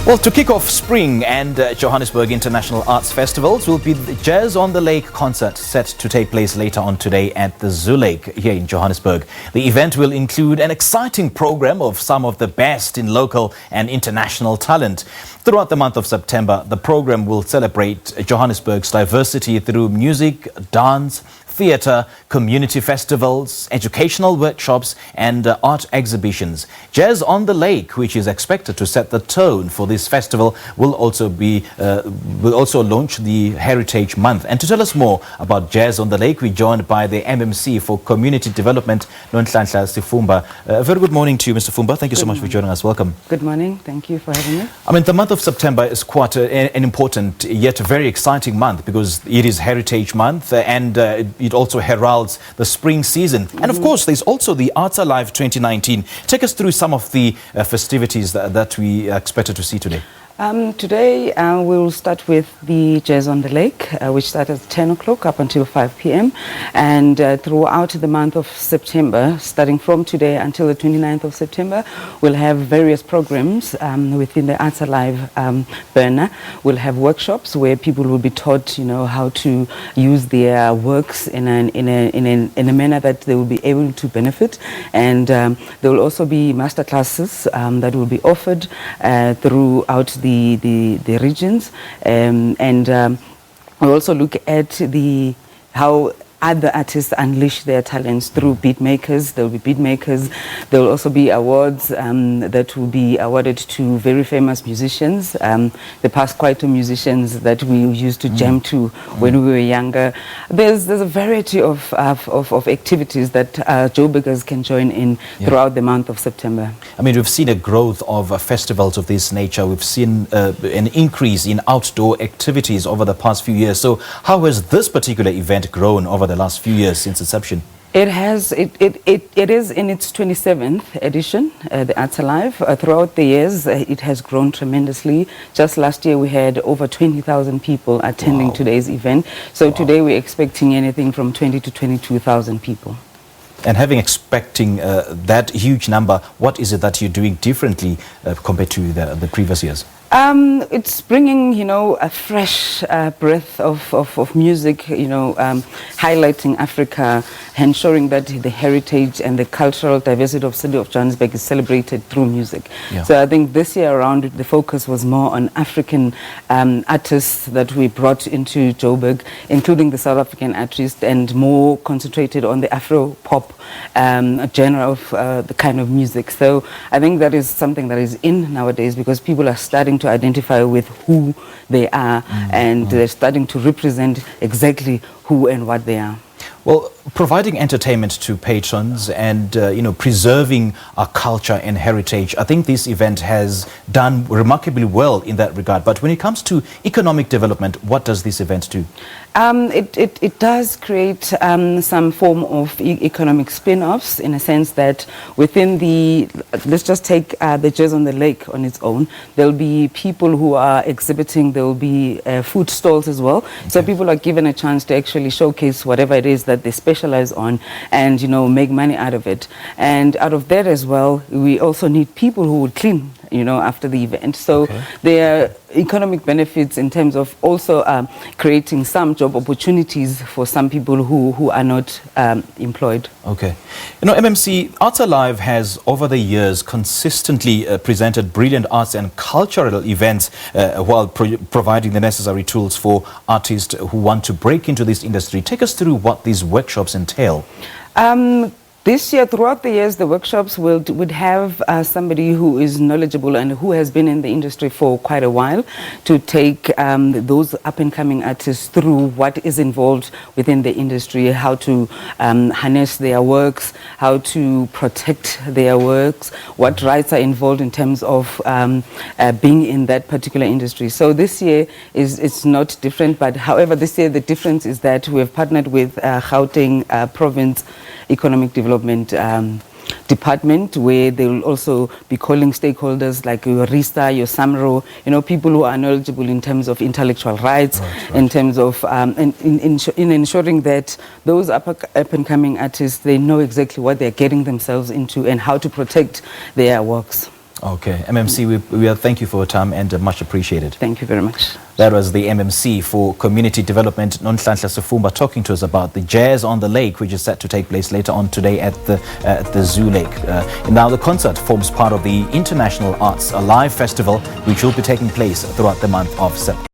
Well, to kick off spring and Johannesburg International Arts Festivals will be the Jazz on the Lake concert set to take place later on today at the Zoo Lake here in Johannesburg. The event will include an exciting program of some of the best in local and international talent. Throughout the month of September, the program will celebrate Johannesburg's diversity through music, dance, theatre, community festivals, educational workshops and art exhibitions. Jazz on the Lake, which is expected to set the tone for this festival, will also launch the Heritage Month. And to tell us more about Jazz on the Lake, we're joined by the MMC for Community Development, Nonhlanhla Sifumba. Very good morning to you, Mr. Fumba. Thank you so much for joining us. Welcome. Good morning. Thank you for having me. I mean, the month of September is quite an important yet very exciting month because it is Heritage Month and it also heralds the spring season. And of course, there's also the Arts Alive 2019. Take us through some of the festivities that we expected to see today. Today we'll start with the Jazz on the Lake, which starts at 10 o'clock up until 5 p.m. And throughout the month of September, starting from today until the 29th of September, we'll have various programs within the Arts Alive banner. We'll have workshops where people will be taught, how to use their works in a manner that they will be able to benefit. And there will also be master classes that will be offered throughout the regions, and we also look at how other artists unleash their talents through beat makers. There will be beat makers. There will also be awards that will be awarded to very famous musicians, the past kwaito musicians that we used to jam to when we were younger. There's a variety of activities that Joburgers can join in throughout the month of September. I mean, we've seen a growth of festivals of this nature. We've seen an increase in outdoor activities over the past few years. So how has this particular event grown over the last few years since inception? It is in its 27th edition, the Arts Alive. Throughout the years, it has grown tremendously. Just last year, we had over 20,000 people attending today's event. So today, we're expecting anything from 20 to 22,000 people. And expecting that huge number, what is it that you're doing differently compared to the previous years? It's bringing, a fresh breath of music, highlighting Africa, ensuring that the heritage and the cultural diversity of the city of Johannesburg is celebrated through music. Yeah. So I think this year around, the focus was more on African artists that we brought into Joburg, including the South African artists, and more concentrated on the Afro-pop genre of the kind of music. So I think that is something that is in nowadays because people are starting to identify with who they are and they're starting to represent exactly who and what they are. Well, providing entertainment to patrons and, preserving our culture and heritage, I think this event has done remarkably well in that regard. But when it comes to economic development, what does this event do? It does create some form of economic spin-offs in a sense that within let's just take the Jazz on the Lake on its own. There'll be people who are exhibiting, there will be food stalls as well. Okay. So people are given a chance to actually showcase whatever it is that they specialize on and, make money out of it. And out of that as well, we also need people who will clean, after the event. So there are economic benefits in terms of also creating some job opportunities for some people who are not employed. Okay. MMC, Arts Alive has over the years consistently presented brilliant arts and cultural events while providing the necessary tools for artists who want to break into this industry. Take us through what these workshops entail. This year, throughout the years, the workshops would have somebody who is knowledgeable and who has been in the industry for quite a while to take those up-and-coming artists through what is involved within the industry, how to harness their works, how to protect their works, what rights are involved in terms of being in that particular industry. So this year it's not different, but however, this year the difference is that we have partnered with Gauteng Province Economic Development Department, where they will also be calling stakeholders like your RISTA, your SAMRO, people who are knowledgeable in terms of intellectual rights, in terms of in ensuring that those up-and-coming artists, they know exactly what they're getting themselves into and how to protect their works. Okay, MMC, we thank you for your time and much appreciated. Thank you very much. That was the MMC for Community Development, Nonhlanhla Sifumba, talking to us about the Jazz on the Lake, which is set to take place later on today at the Zoo Lake. Now, the concert forms part of the International Arts Live Festival, which will be taking place throughout the month of September.